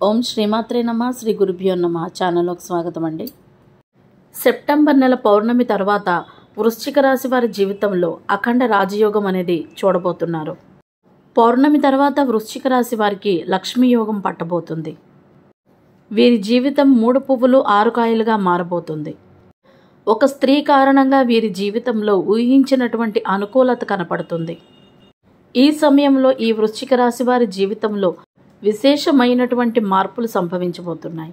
ఓం శ్రీమాత్రే నమ శ్రీ గురుభ్యో నమ ఛానల్లోకి స్వాగతం అండి. సెప్టెంబర్ నెల పౌర్ణమి తర్వాత వృశ్చిక రాశి వారి జీవితంలో అఖండ రాజయోగం అనేది చూడబోతున్నారు. పౌర్ణమి తర్వాత వృశ్చిక రాశి వారికి లక్ష్మీ యోగం పట్టబోతుంది. వీరి జీవితం 3 పువ్వులు 6 కాయలుగా మారబోతుంది. ఒక స్త్రీ కారణంగా వీరి జీవితంలో ఊహించినటువంటి అనుకూలత కనపడుతుంది. ఈ సమయంలో ఈ వృశ్చిక రాశి వారి జీవితంలో విశేషమైనటువంటి మార్పులు సంభవించబోతున్నాయి.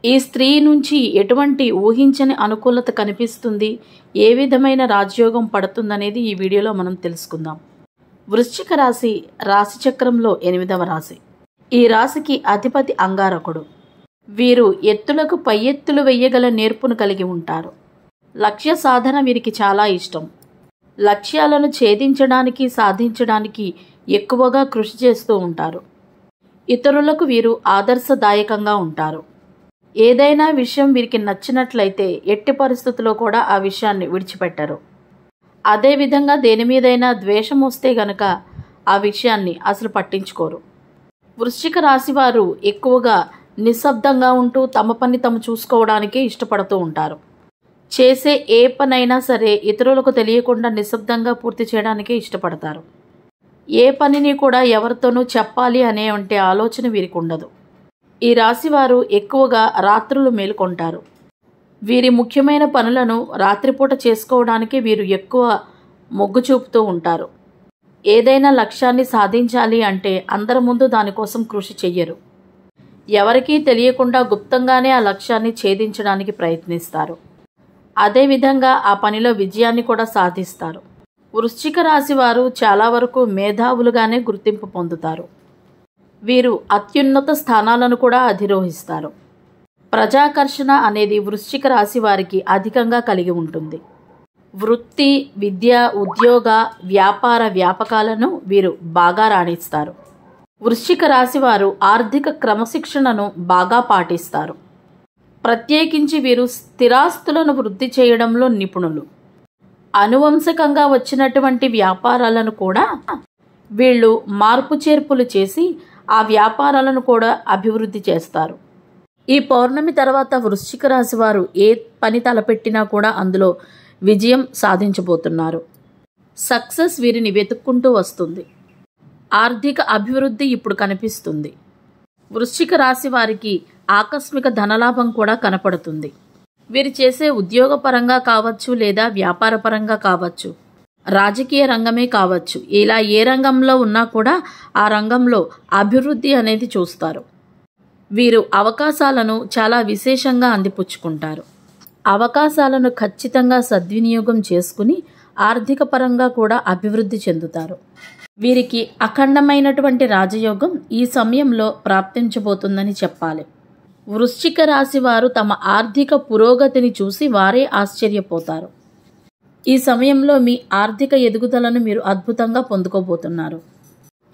ఈ స్త్రీ నుంచి ఎటువంటి ఊహించని అనుకూలత కనిపిస్తుంది, ఏ విధమైన రాజయోగం పడుతుందనేది ఈ వీడియోలో మనం తెలుసుకుందాం. వృశ్చిక రాశి రాశిచక్రంలో 8వ రాశి. ఈ రాశికి అధిపతి అంగారకుడు. వీరు ఎత్తులకు పై ఎత్తులు వెయ్యగల నేర్పును కలిగి ఉంటారు. లక్ష్య సాధన వీరికి చాలా ఇష్టం. లక్ష్యాలను ఛేదించడానికి సాధించడానికి ఎక్కువగా కృషి చేస్తూ ఉంటారు. ఇతరులకు వీరు ఆదర్శదాయకంగా ఉంటారు. ఏదైనా విషయం వీరికి నచ్చినట్లయితే ఎట్టి పరిస్థితుల్లో కూడా ఆ విషయాన్ని విడిచిపెట్టరు. అదేవిధంగా దేని మీదైనా ద్వేషం వస్తే గనక ఆ విషయాన్ని అసలు పట్టించుకోరు. వృశ్చిక రాశి వారు ఎక్కువగా నిశ్శబ్దంగా ఉంటూ తమ పని తాము చూసుకోవడానికే ఇష్టపడుతూ ఉంటారు. చేసే ఏ పనైనా సరే ఇతరులకు తెలియకుండా నిశ్శబ్దంగా పూర్తి చేయడానికే ఇష్టపడతారు. ఏ పనిని కూడా ఎవరితోనూ చెప్పాలి అనే ఆలోచన వీరికి ఉండదు. ఈ రాశివారు ఎక్కువగా రాత్రులు మేలుకొంటారు. వీరి ముఖ్యమైన పనులను రాత్రిపూట చేసుకోవడానికి వీరు ఎక్కువ మొగ్గు చూపుతూ ఉంటారు. ఏదైనా లక్ష్యాన్ని సాధించాలి అంటే అందరి ముందు దానికోసం కృషి చెయ్యరు. ఎవరికీ తెలియకుండా గుప్తంగానే ఆ లక్ష్యాన్ని ఛేదించడానికి ప్రయత్నిస్తారు. అదేవిధంగా ఆ పనిలో విజయాన్ని కూడా సాధిస్తారు. వృశ్చిక రాశి వారు చాలా వరకు మేధావులుగానే గుర్తింపు పొందుతారు. వీరు అత్యున్నత స్థానాలను కూడా అధిరోహిస్తారు. ప్రజాకర్షణ అనేది వృశ్చిక రాశి వారికి అధికంగా కలిగి ఉంటుంది. వృత్తి, విద్య, ఉద్యోగ, వ్యాపార వ్యాపకాలను వీరు బాగా రాణిస్తారు. వృశ్చిక రాశి వారు ఆర్థిక క్రమశిక్షణను బాగా పాటిస్తారు. ప్రత్యేకించి వీరు స్థిరాస్తులను వృద్ధి చేయడంలో నిపుణులు. అనువంశకంగా వచ్చినటువంటి వ్యాపారాలను కూడా వీళ్ళు మార్పు చేర్పులు చేసి ఆ వ్యాపారాలను కూడా అభివృద్ధి చేస్తారు. ఈ పౌర్ణమి తర్వాత వృశ్చిక రాశి వారు ఏ పని తలపెట్టినా కూడా అందులో విజయం సాధించబోతున్నారు. సక్సెస్ వీరిని వెతుక్కుంటూ వస్తుంది. ఆర్థిక అభివృద్ధి ఇప్పుడు కనిపిస్తుంది. వృశ్చిక రాశి వారికి ఆకస్మిక ధనలాభం కూడా కనపడుతుంది. వీరు చేసే ఉద్యోగపరంగా కావచ్చు, లేదా వ్యాపారపరంగా కావచ్చు, రాజకీయ రంగమే కావచ్చు, ఇలా ఏ రంగంలో ఉన్నా కూడా ఆ రంగంలో అభివృద్ధి అనేది చూస్తారు. వీరు అవకాశాలను చాలా విశేషంగా అందిపుచ్చుకుంటారు. అవకాశాలను ఖచ్చితంగా సద్వినియోగం చేసుకుని ఆర్థిక పరంగా కూడా అభివృద్ధి చెందుతారు. వీరికి అఖండమైనటువంటి రాజయోగం ఈ సమయంలో ప్రాప్తించబోతుందని చెప్పాలి. వృశ్చిక రాశి వారు తమ ఆర్థిక పురోగతిని చూసి వారే ఆశ్చర్యపోతారు. ఈ సమయంలో మీ ఆర్థిక ఎదుగుదలను మీరు అద్భుతంగా పొందుకోబోతున్నారు.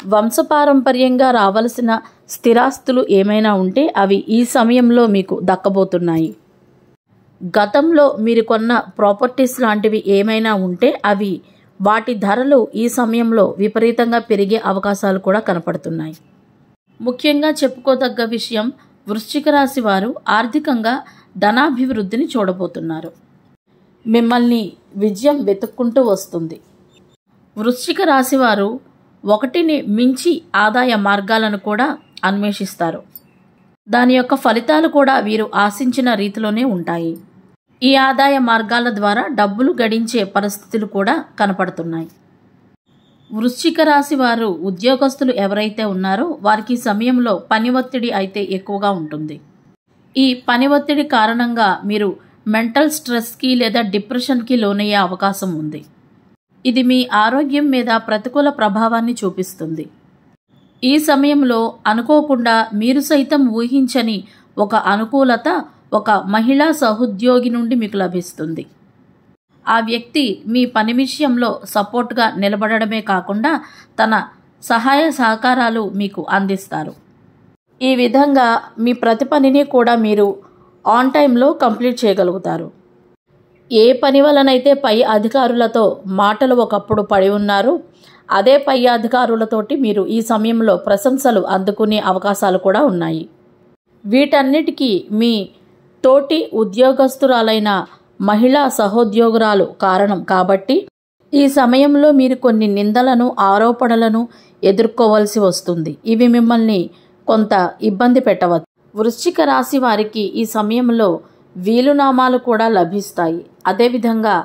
వంశపారంపర్యంగా రావలసిన స్థిరాస్తులు ఏమైనా ఉంటే అవి ఈ సమయంలో మీకు దక్కబోతున్నాయి. గతంలో మీరు కొన్న ప్రాపర్టీస్ లాంటివి ఏమైనా ఉంటే అవి వాటి ధరలు ఈ సమయంలో విపరీతంగా పెరిగే అవకాశాలు కూడా కనపడుతున్నాయి. ముఖ్యంగా చెప్పుకోదగ్గ విషయం, వృశ్చిక రాశి వారు ఆర్థికంగా ధనాభివృద్ధిని చూడబోతున్నారు. మిమ్మల్ని విజయం వెతుక్కుంటూ వస్తుంది. వృశ్చిక రాశి వారు ఒకటిని మించి ఆదాయ మార్గాలను కూడా అన్వేషిస్తారు. దాని యొక్క ఫలితాలు కూడా వీరు ఆశించిన రీతిలోనే ఉంటాయి. ఈ ఆదాయ మార్గాల ద్వారా డబ్బులు గడించే పరిస్థితులు కూడా కనపడుతున్నాయి. వృశ్చిక రాశి వారు ఉద్యోగస్తులు ఎవరైతే ఉన్నారో వారికి సమయంలో పని ఒత్తిడి అయితే ఎక్కువగా ఉంటుంది. ఈ పని ఒత్తిడి కారణంగా మీరు మెంటల్ స్ట్రెస్కి లేదా డిప్రెషన్కి లోనయ్యే అవకాశం ఉంది. ఇది మీ ఆరోగ్యం మీద ప్రతికూల ప్రభావాన్ని చూపిస్తుంది. ఈ సమయంలో అనుకోకుండా మీరు సైతం ఊహించని ఒక అనుకూలత ఒక మహిళా సహోద్యోగి నుండి మీకు లభిస్తుంది. ఆ వ్యక్తి మీ పని విషయంలో సపోర్ట్గా నిలబడమే కాకుండా తన సహాయ సహకారాలు మీకు అందిస్తారు. ఈ విధంగా మీ ప్రతి పనిని కూడా మీరు ఆన్ టైంలో కంప్లీట్ చేయగలుగుతారు. ఏ పని వలనైతే పై అధికారులతో మాటలు ఒకప్పుడు పడి ఉన్నారో అదే పై అధికారులతోటి మీరు ఈ సమయంలో ప్రశంసలు అందుకునే అవకాశాలు కూడా ఉన్నాయి. వీటన్నిటికీ మీ తోటి ఉద్యోగస్తురాలైన మహిళా సహోద్యోగురాలు కారణం కాబట్టి ఈ సమయంలో మీరు కొన్ని నిందలను, ఆరోపణలను ఎదుర్కోవాల్సి వస్తుంది. ఇవి మిమ్మల్ని కొంత ఇబ్బంది పెట్టవచ్చు. వృశ్చిక రాశి వారికి ఈ సమయంలో వీలునామాలు కూడా లభిస్తాయి. అదేవిధంగా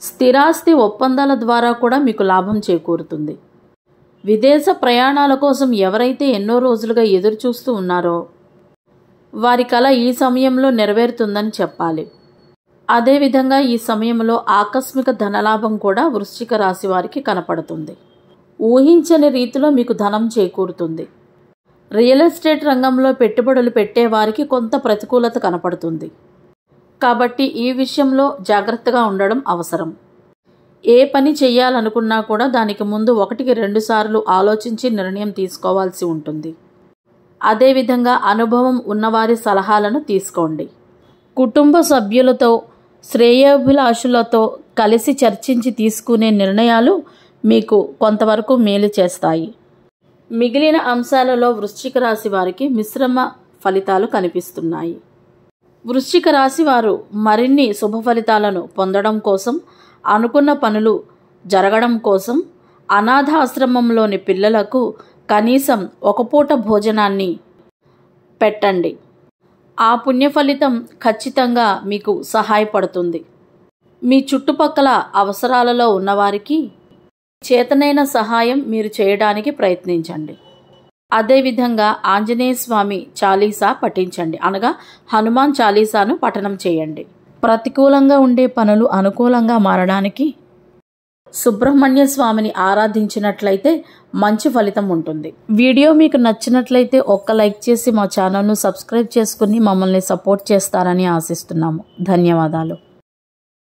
స్థిరాస్తి ఒప్పందాల ద్వారా కూడా మీకు లాభం చేకూరుతుంది. విదేశ ప్రయాణాల కోసం ఎవరైతే ఎన్నో రోజులుగా ఎదురు చూస్తూ ఉన్నారో వారి కల ఈ సమయంలో నెరవేరుతుందని చెప్పాలి. అదేవిధంగా ఈ సమయంలో ఆకస్మిక ధనలాభం కూడా వృశ్చిక రాశి వారికి కనపడుతుంది. ఊహించని రీతిలో మీకు ధనం చేకూరుతుంది. రియల్ ఎస్టేట్ రంగంలో పెట్టుబడులు పెట్టే వారికి కొంత ప్రతికూలత కనపడుతుంది. కాబట్టి ఈ విషయంలో జాగ్రత్తగా ఉండడం అవసరం. ఏ పని చేయాలనుకున్నా కూడా దానికి ముందు 1కి 2 సార్లు ఆలోచించి నిర్ణయం తీసుకోవాల్సి ఉంటుంది. అదేవిధంగా అనుభవం ఉన్నవారి సలహాలను తీసుకోండి. కుటుంబ సభ్యులతో, శ్రేయోభిలాషులతో కలిసి చర్చించి తీసుకునే నిర్ణయాలు మీకు కొంతవరకు మేలు చేస్తాయి. మిగిలిన అంశాలలో వృశ్చిక రాశి వారికి మిశ్రమ ఫలితాలు కనిపిస్తున్నాయి. వృశ్చిక రాశి వారు మరిన్ని శుభ ఫలితాలను పొందడం కోసం, అనుకున్న పనులు జరగడం కోసం అనాథాశ్రమంలోని పిల్లలకు కనీసం ఒక పూట భోజనాన్ని పెట్టండి. ఆ పుణ్య ఫలితం ఖచ్చితంగా మీకు సహాయపడుతుంది. మీ చుట్టుపక్కల అవసరాలలో ఉన్నవారికి చేతనైన సహాయం మీరు చేయడానికి ప్రయత్నించండి. అదేవిధంగా ఆంజనేయ స్వామి చాలీసా పఠించండి, అనగా హనుమాన్ చాలీసాను పఠనం చేయండి. ప్రతికూలంగా ఉండే పనులు అనుకూలంగా మారడానికి సుబ్రహ్మణ్య స్వామిని ఆరాధించినట్లయితే మంచి ఫలితం ఉంటుంది. వీడియో మీకు నచ్చినట్లయితే ఒక్క లైక్ చేసి మా ఛానల్ను సబ్స్క్రైబ్ చేసుకుని మమ్మల్ని సపోర్ట్ చేస్తారని ఆశిస్తున్నాము. ధన్యవాదాలు.